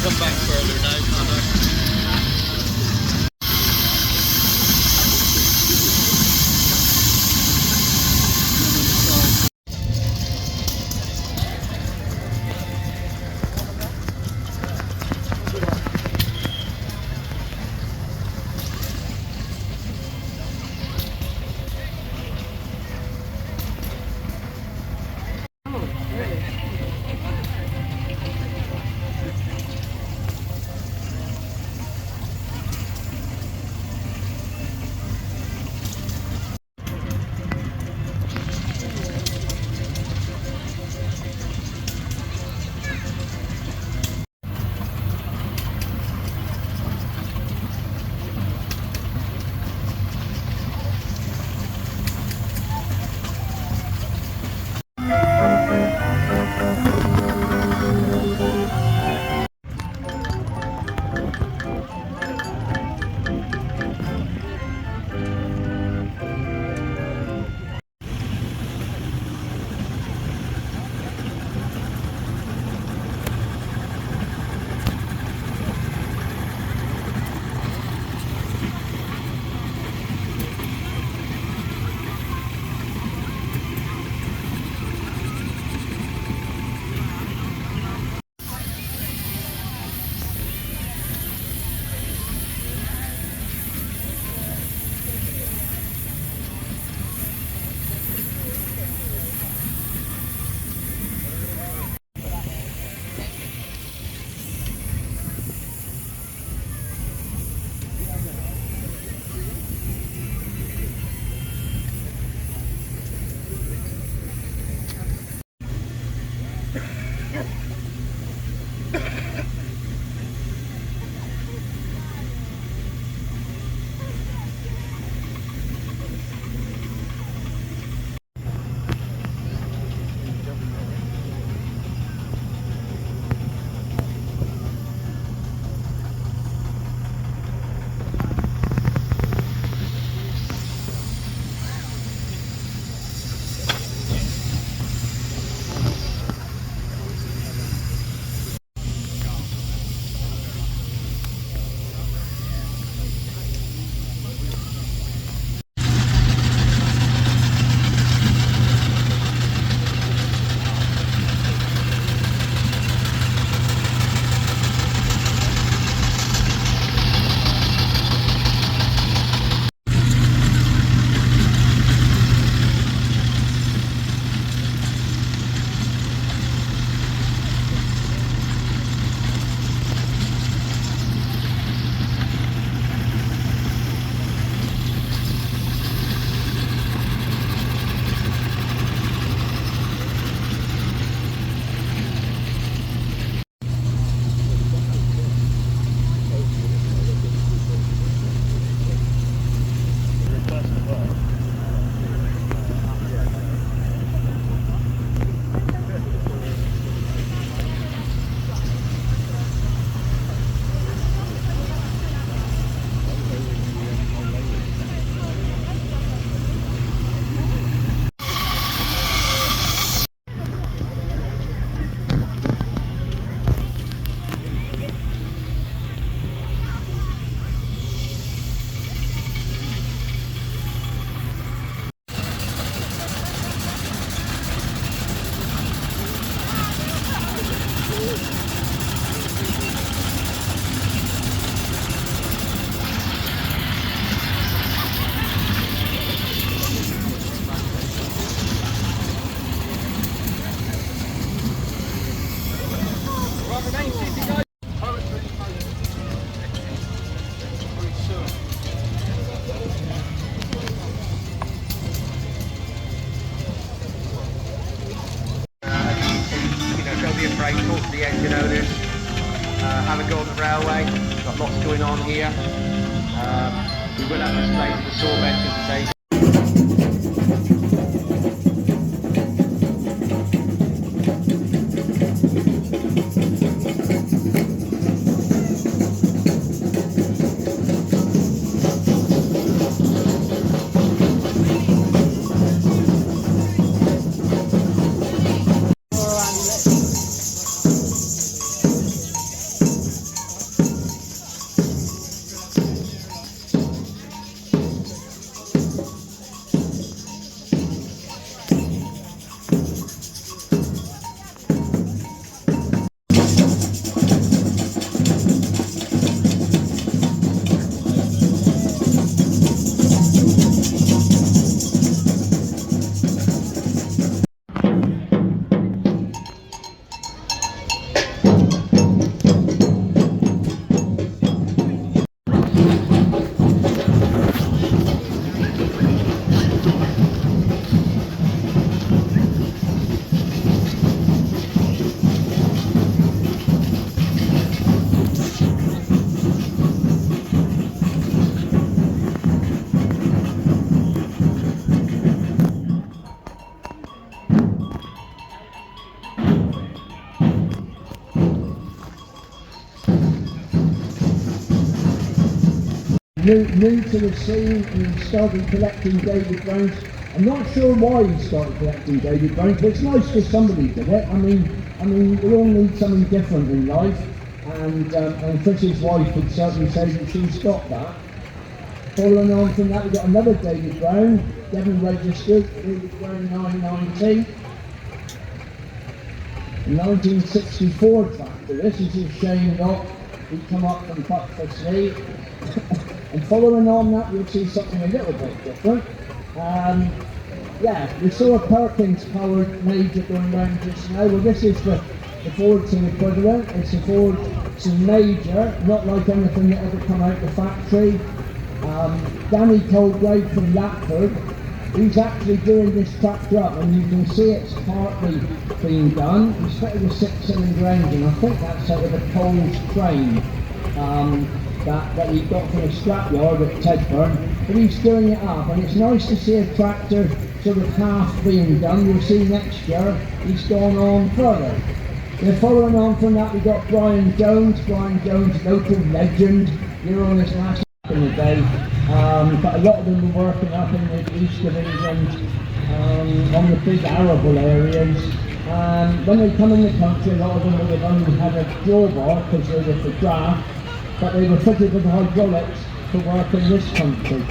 Come back further now, Connor. afraid, talk to the engine owners, have a go on the railway. Got lots going on here. We will have displays of the saw benches today. New to the scene and started collecting David Browns. I'm not sure why he started collecting David Browns, but it's nice for somebody to do it. I mean, we all need something different in life, and Chris's wife would certainly say that she's got that. Following on from that, we've got another David Brown, Devon registered, David Brown 990. 1964 tractor. This is his Shane Dock. He come up from Buckfordsley. And following on that, you'll see something a little bit different. Yeah, we saw a Perkins powered Major going round just now. Well, this is the Fordson equivalent. It's a Fordson Major, not like anything that ever come out the factory. Danny Colgrave from Lapford, he's actually doing this tractor up, and you can see it's partly being done. He's fitted a 6-cylinder engine. I think that's out of a Coles train. That he got from a scrapyard at Tedburn, but he's doing it up, and it's nice to see a tractor sort of half being done. You'll see next year he's gone on further. Then following on from that, we've got Brian Jones, local legend here on this last in the day, but a lot of them were working up in the east of England on the big arable areas. When they come in the country, a lot of them would have only had a drawbar because they were for draft, but they were fitted with hydraulics to work in this country.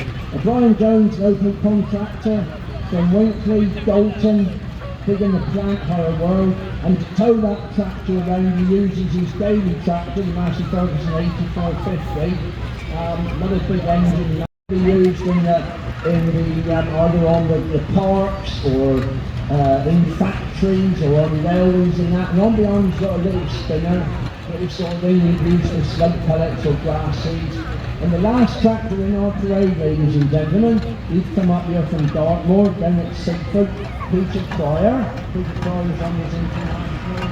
Brian Jones, local contractor from Winkley, Dalton, big in the plant hire world, and to tow that tractor around he uses his daily tractor, the Massey Ferguson 8450, another big engine that be used in the either on the parks or in factories or on railways and that. And on behind he's got a little spinner that is sort of really used for slug pellets or grass seeds. And the last tractor in our parade, ladies and gentlemen, he's come up here from Dartmoor, down at Sigford, Peter Pryor. Peter Pryor's on his international,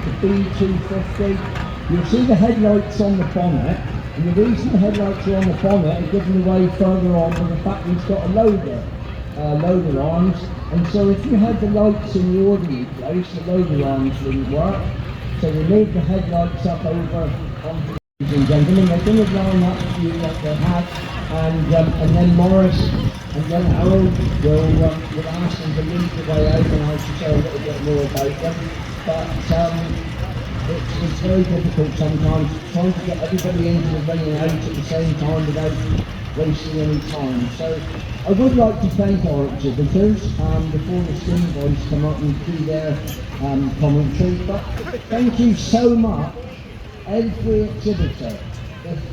the B250. You'll see the headlights on the bonnet, and the reason the headlights are on the bonnet are given away further on from the fact he's got a loader arms. And so if you had the lights in the ordinary place, the loader arms wouldn't work. So we moved the headlights up over onto the ladies and gentlemen. They're going to line up to you like they have, and then Morris and then Harold will ask them to lead the way out, and I should say a little bit more about them. But it's very difficult sometimes trying to get everybody into the ring out at the same time without wasting any time. So I would like to thank our exhibitors before the Steam Boys come up and do their commentary. But thank you so much, every exhibitor.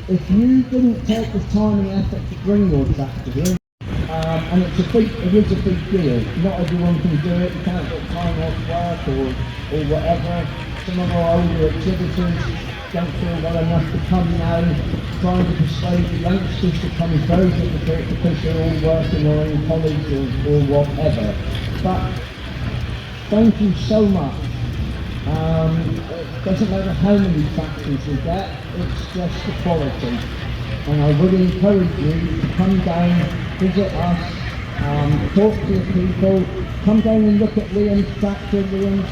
If you didn't take the time and effort to bring your tractor here, and it is a big deal. Not everyone can do it. You can't get time off work or whatever. Some of our older exhibitors don't feel well enough to come now. Trying to persuade the youngsters to come is very difficult because they're all working or in college or whatever. But thank you so much. Doesn't matter how many factories we get, it's just the quality. And I would encourage you to come down, visit us, talk to the people, come down and look at Liam's tractor. Liam's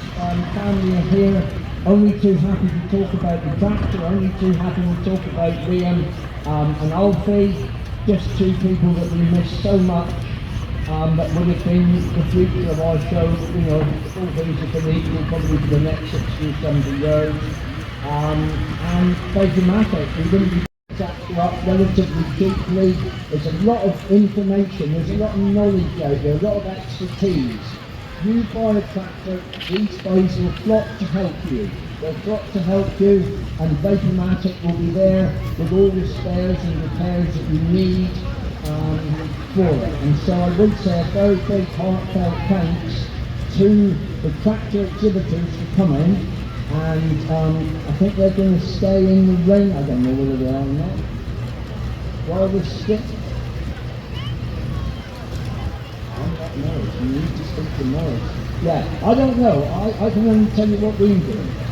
family are here, only too happy to talk about the tractor, only too happy to talk about Liam and Alfie, just two people that we miss so much, that would have been the future of our show, you know, all things have been equal probably for the next 60 or 70 years. And Bakermatic, we wouldn't be tractor up relatively cheaply. There's a lot of information, there's a lot of knowledge out there, a lot of expertise. You buy a tractor, these guys will flock to help you. They'll flock to help you, and Bakermatic will be there with all the spares and repairs that you need for it. And so I would say a very big heartfelt thanks to the tractor exhibitors for coming. And I think they're going to stay in the rain. I don't know whether they are or not. While we're still, I don't know. You need to speak to Morris. Yeah, I don't know. I can only tell you what we're doing.